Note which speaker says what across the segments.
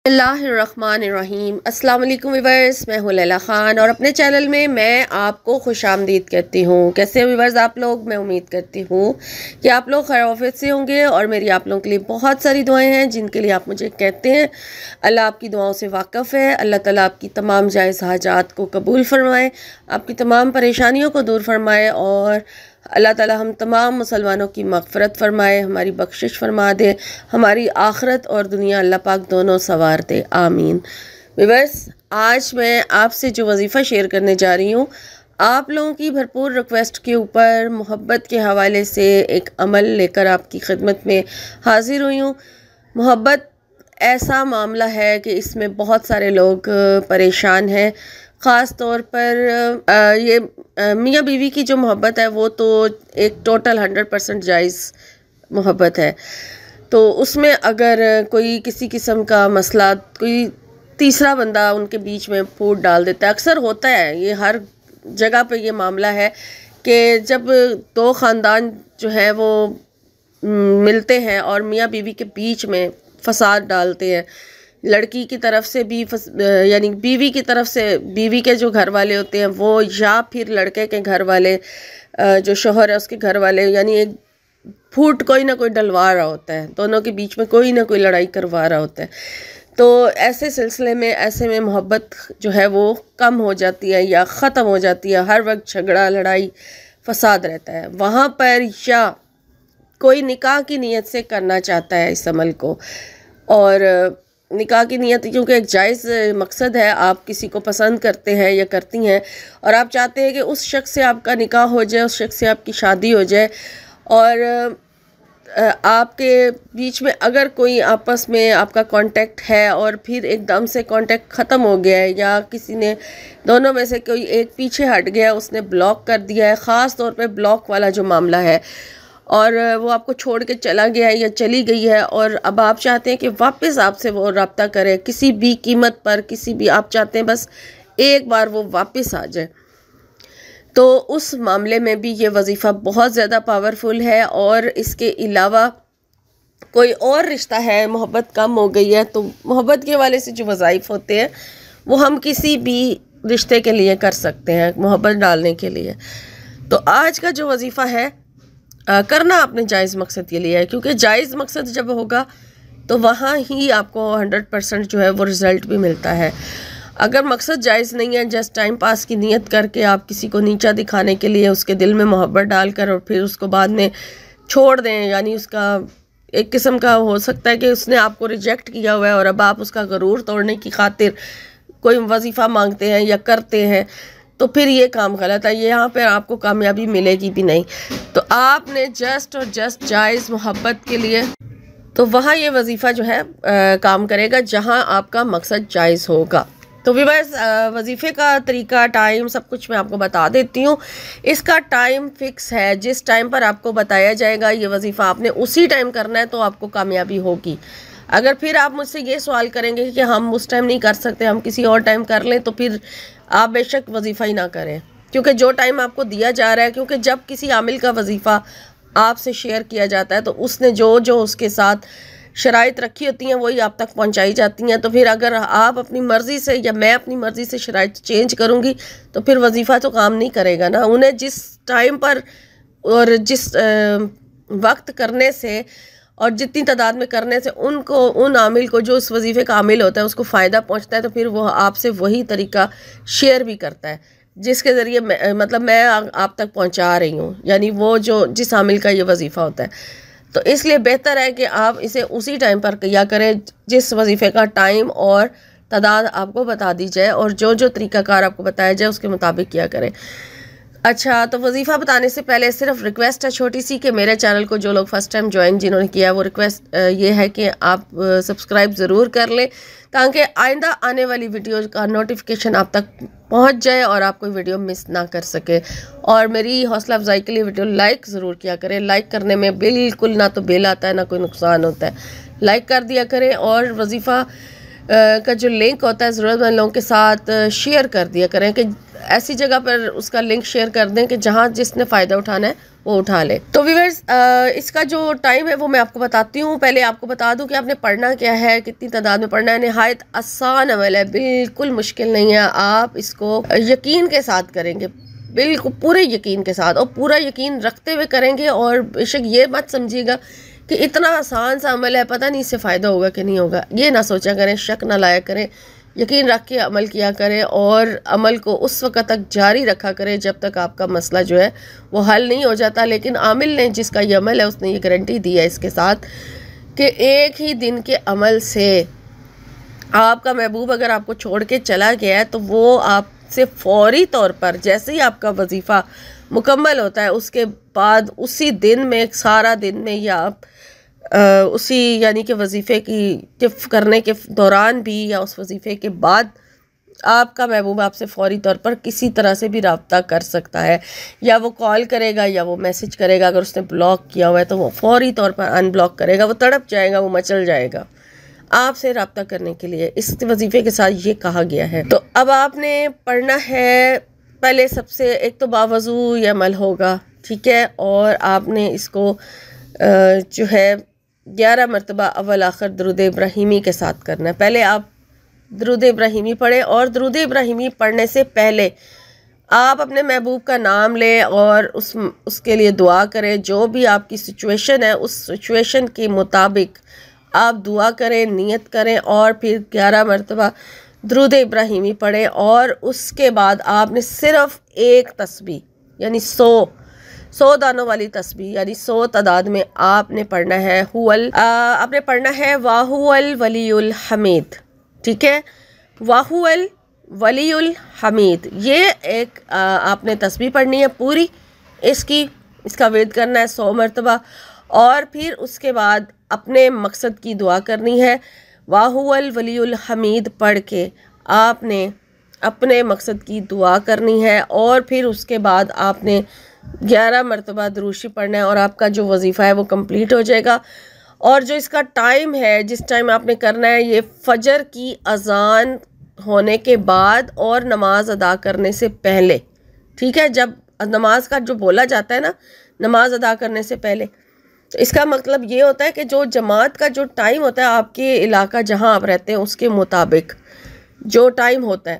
Speaker 1: बिस्मिल्लाहिर्रहमानिर्रहीम। अस्सलाम वालेकुम व्यूअर्स, मैं हूं लैला ख़ान और अपने चैनल में मैं आपको खुशामदीद कहती हूं। कैसे हैं व्यूअर्स आप लोग? मैं उम्मीद करती हूं कि आप लोग खैर-ओ-आफ़ियत से होंगे और मेरी आप लोगों के लिए बहुत सारी दुआएं हैं जिनके लिए आप मुझे कहते हैं। अल्लाह आपकी दुआओं से वाक़फ़ है। अल्लाह ताला आपकी तमाम जायज़ हाजात को कबूल फ़रमाए, आपकी तमाम परेशानियों को दूर फ़रमाए और अल्लाह ताला हम तमाम मुसलमानों की मग़फ़िरत फ़रमाए, हमारी बख्शिश फ़रमा दे, हमारी आखिरत और दुनिया अल्लाह पाक दोनों संवार दे, आमीन। व्यूअर्स, आज मैं आपसे जो वजीफ़ा शेयर करने जा रही हूँ, आप लोगों की भरपूर रिक्वेस्ट के ऊपर मोहब्बत के हवाले से एक अमल लेकर आपकी खिदमत में हाज़िर हुई हूँ। मोहब्बत ऐसा मामला है कि इसमें बहुत सारे लोग परेशान हैं। ख़ास तौर पर ये मियाँ बीवी की जो मोहब्बत है वो तो एक टोटल 100% जायज़ मोहब्बत है। तो उसमें अगर कोई किसी किस्म का मसला, कोई तीसरा बंदा उनके बीच में फूट डाल देता है, अक्सर होता है, ये हर जगह पे ये मामला है कि जब दो ख़ानदान जो है वो मिलते हैं और मियाँ बीवी के बीच में फ़साद डालते हैं, लड़की की तरफ से भी यानी बीवी की तरफ से बीवी के जो घर वाले होते हैं वो, या फिर लड़के के घर वाले, जो शोहर है उसके घर वाले, यानी एक फूट कोई ना कोई डलवा रहा होता है, दोनों के बीच में कोई ना कोई लड़ाई करवा रहा होता है। तो ऐसे सिलसिले में, ऐसे में मोहब्बत जो है वो कम हो जाती है या ख़त्म हो जाती है। हर वक्त झगड़ा, लड़ाई, फसाद रहता है वहाँ पर। या कोई निकाह की नीयत से करना चाहता है इस अमल को, और निकाह की नीयत क्योंकि एक जायज़ मकसद है, आप किसी को पसंद करते हैं या करती हैं और आप चाहते हैं कि उस शख्स से आपका निकाह हो जाए, उस शख्स से आपकी शादी हो जाए, और आपके बीच में अगर कोई आपस में आपका कांटेक्ट है और फिर एकदम से कांटेक्ट ख़त्म हो गया है, या किसी ने दोनों में से कोई एक पीछे हट गया, उसने ब्लॉक कर दिया है, ख़ास तौर पे ब्लॉक वाला जो मामला है, और वो आपको छोड़ के चला गया है या चली गई है और अब आप चाहते हैं कि वापस आपसे वो रब्ता करे किसी भी कीमत पर, किसी भी, आप चाहते हैं बस एक बार वो वापस आ जाए, तो उस मामले में भी ये वजीफ़ा बहुत ज़्यादा पावरफुल है। और इसके अलावा कोई और रिश्ता है, मोहब्बत कम हो गई है, तो मोहब्बत के हवाले से जो वज़ाइफ होते हैं वो हम किसी भी रिश्ते के लिए कर सकते हैं, मोहब्बत डालने के लिए। तो आज का जो वजीफ़ा है करना आपने जायज़ मकसद के लिए है, क्योंकि जायज़ मकसद जब होगा तो वहाँ ही आपको 100% जो है वो रिज़ल्ट भी मिलता है। अगर मकसद जायज़ नहीं है, जस्ट टाइम पास की नीयत करके आप किसी को नीचा दिखाने के लिए उसके दिल में मोहब्बत डालकर और फिर उसको बाद में छोड़ दें, यानी उसका एक किस्म का हो सकता है कि उसने आपको रिजेक्ट किया हुआ है और अब आप उसका गरूर तोड़ने की खातिर कोई वजीफ़ा मांगते हैं या करते हैं, तो फिर ये काम गलत है, ये यहाँ पर आपको कामयाबी मिलेगी भी नहीं। तो आपने जस्ट और जस्ट जायज़ मोहब्बत के लिए, तो वहाँ ये वजीफ़ा जो है काम करेगा जहाँ आपका मकसद जायज़ होगा। तो व्यूअर्स, वजीफ़े का तरीका, टाइम, सब कुछ मैं आपको बता देती हूँ। इसका टाइम फ़िक्स है, जिस टाइम पर आपको बताया जाएगा ये वजीफ़ा आपने उसी टाइम करना है तो आपको कामयाबी होगी। अगर फिर आप मुझसे ये सवाल करेंगे कि हम उस टाइम नहीं कर सकते, हम किसी और टाइम कर लें, तो फिर आप बेशक वजीफ़ा ही ना करें, क्योंकि जो टाइम आपको दिया जा रहा है, क्योंकि जब किसी आमिल का वजीफ़ा आपसे शेयर किया जाता है तो उसने जो जो उसके साथ शराइत रखी होती हैं वही आप तक पहुंचाई जाती हैं। तो फिर अगर आप अपनी मर्ज़ी से या मैं अपनी मर्ज़ी से शराइत चेंज करूंगी तो फिर वजीफ़ा तो काम नहीं करेगा ना। उन्हें जिस टाइम पर और जिस वक्त करने से और जितनी तादाद में करने से उनको, उन आमिल को जो उस वजीफ़े का आमिल होता है उसको फ़ायदा पहुंचता है, तो फिर वो आपसे वही तरीका शेयर भी करता है जिसके ज़रिए मैं आप तक पहुंचा रही हूँ, यानी वो जो जिस आमिल का ये वजीफ़ा होता है। तो इसलिए बेहतर है कि आप इसे उसी टाइम पर किया करें जिस वजीफ़े का टाइम और तादाद आपको बता दी जाए, और जो जो तरीक़ाकार आपको बताया जाए उसके मुताबिक किया करें। अच्छा, तो वजीफ़ा बताने से पहले सिर्फ रिक्वेस्ट है छोटी सी कि मेरे चैनल को जो लोग फ़र्स्ट टाइम ज्वाइन जिन्होंने किया, वो रिक्वेस्ट ये है कि आप सब्सक्राइब ज़रूर कर लें ताकि आइंदा आने वाली वीडियो का नोटिफिकेशन आप तक पहुंच जाए और आप कोई वीडियो मिस ना कर सके। और मेरी हौसला अफजाई के लिए वीडियो लाइक ज़रूर किया करें। लाइक करने में बिल्कुल ना तो बिल आता है ना कोई नुकसान होता है, लाइक कर दिया करें। और वजीफ़ा का जो लिंक होता है ज़रूरतमंद लोगों के साथ शेयर कर दिया करें, कि ऐसी जगह पर उसका लिंक शेयर कर दें कि जहाँ जिसने फ़ायदा उठाना है वो उठा ले। तो व्यूअर्स, इसका जो टाइम है वो मैं आपको बताती हूँ। पहले आपको बता दूँ कि आपने पढ़ना क्या है, कितनी तादाद में पढ़ना है। नहायत आसान अमल है, बिल्कुल मुश्किल नहीं है। आप इसको यकीन के साथ करेंगे, बिल्कुल पूरे यकीन के साथ, और पूरा यकीन रखते हुए करेंगे। और बेशक ये मत समझिएगा कि इतना आसान सा अमल है, पता नहीं इससे फ़ायदा होगा कि नहीं होगा। ये ना सोचा करें, शक ना लाया करें, यकीन रख के अमल किया करें और अमल को उस वक़्त तक जारी रखा करें जब तक आपका मसला जो है वो हल नहीं हो जाता। लेकिन आमिल ने, जिसका ये अमल है, उसने ये गारंटी दी है इसके साथ कि एक ही दिन के अमल से आपका महबूब अगर आपको छोड़ के चला गया है तो वो आपसे फ़ौरी तौर पर, जैसे ही आपका वजीफ़ा मुकम्मल होता है उसके बाद उसी दिन में, सारा दिन में, या आप उसी यानी कि वजीफ़े की करने के दौरान भी या उस वजीफ़े के बाद आपका महबूब आपसे फ़ौरी तौर पर किसी तरह से भी रब्ता कर सकता है। या वो कॉल करेगा या वो मैसेज करेगा। अगर उसने ब्लॉक किया हुआ है तो वो फ़ौरी तौर पर अनब्लॉक करेगा। वो तड़प जाएगा, वो मचल जाएगा आपसे रब्ता करने के लिए। इस वजीफ़े के साथ ये कहा गया है। तो अब आपने पढ़ना है, पहले सबसे एक तो बावज़ू ये अमल होगा, ठीक है। और आपने इसको जो है 11 मरतबा अव्वल आखिर दुरूद इब्राहिमी के साथ करना है। पहले आप दुरूद इब्राहिमी पढ़ें, और दुरूद इब्राहिमी पढ़ने से पहले आप अपने महबूब का नाम लें और उसके लिए दुआ करें। जो भी आपकी सिचुएशन है उस सिचुएशन के मुताबिक आप दुआ करें, नियत करें, और फिर 11 मरतबा दुरूद इब्राहिमी पढ़ें। और उसके बाद आपने सिर्फ़ एक तस्बीह यानी 100 दानों वाली तस्बीह यानी 100 तादाद में आपने पढ़ना है आपने पढ़ना है वाहुअल वलीउल हमीद, ठीक है। वाहुअल वलीउल हमीद, ये एक आपने तस्बीह पढ़नी है पूरी। इसका वेद करना है 100 मरतबा। और फिर उसके बाद अपने मकसद की दुआ करनी है। वाहुअल वलीउल हमीद पढ़ के आपने अपने मकसद की दुआ करनी है। और फिर उसके बाद आपने 11 मरतबा दुरूशी पढ़ना है और आपका जो वजीफ़ा है वो कंप्लीट हो जाएगा। और जो इसका टाइम है, जिस टाइम आपने करना है, ये फजर की अजान होने के बाद और नमाज अदा करने से पहले, ठीक है। जब नमाज का जो बोला जाता है ना, नमाज अदा करने से पहले, तो इसका मतलब ये होता है कि जो जमात का जो टाइम होता है आपके इलाका जहाँ आप रहते हैं उसके मुताबिक जो टाइम होता है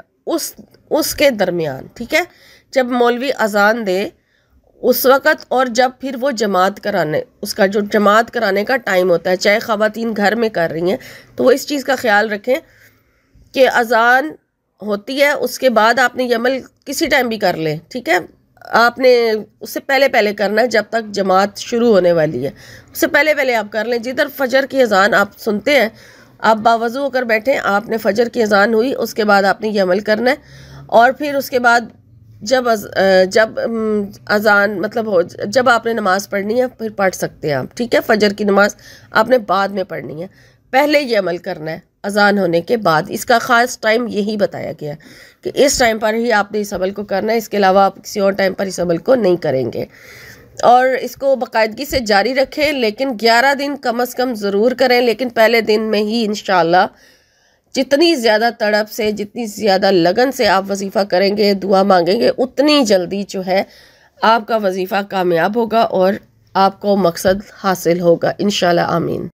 Speaker 1: उसके दरमियान, ठीक है। जब मौलवी अजान दे उस वक़्त, और जब फिर वो जमात कराने, उसका जो जमात कराने का टाइम होता है, चाहे ख़वातीन घर में कर रही हैं तो वो इस चीज़ का ख्याल रखें कि अजान होती है उसके बाद आपने ये अमल किसी टाइम भी कर लें, ठीक है। आपने उससे पहले पहले करना है, जब तक जमात शुरू होने वाली है उससे पहले पहले आप कर लें। जिधर फजर की अजान आप सुनते हैं, आप बावज़ू होकर बैठें, आपने फजर की अजान हुई उसके बाद आपने ये अमल करना है। और फिर उसके बाद जब अजान मतलब हो, जब आपने नमाज़ पढ़नी है फिर पढ़ सकते हैं आप, ठीक है। फजर की नमाज आपने बाद में पढ़नी है, पहले ये अमल करना है अजान होने के बाद। इसका ख़ास टाइम यही बताया गया है कि इस टाइम पर ही आपने इस अमल को करना है, इसके अलावा आप किसी और टाइम पर इस अमल को नहीं करेंगे। और इसको बाकायदगी से जारी रखें, लेकिन 11 दिन कम से कम ज़रूर करें। लेकिन पहले दिन में ही इंशाअल्लाह जितनी ज़्यादा तड़प से, जितनी ज़्यादा लगन से आप वजीफ़ा करेंगे, दुआ मांगेंगे, उतनी जल्दी जो है आपका वजीफ़ा कामयाब होगा और आपको मकसद हासिल होगा इंशाअल्लाह। आमीन।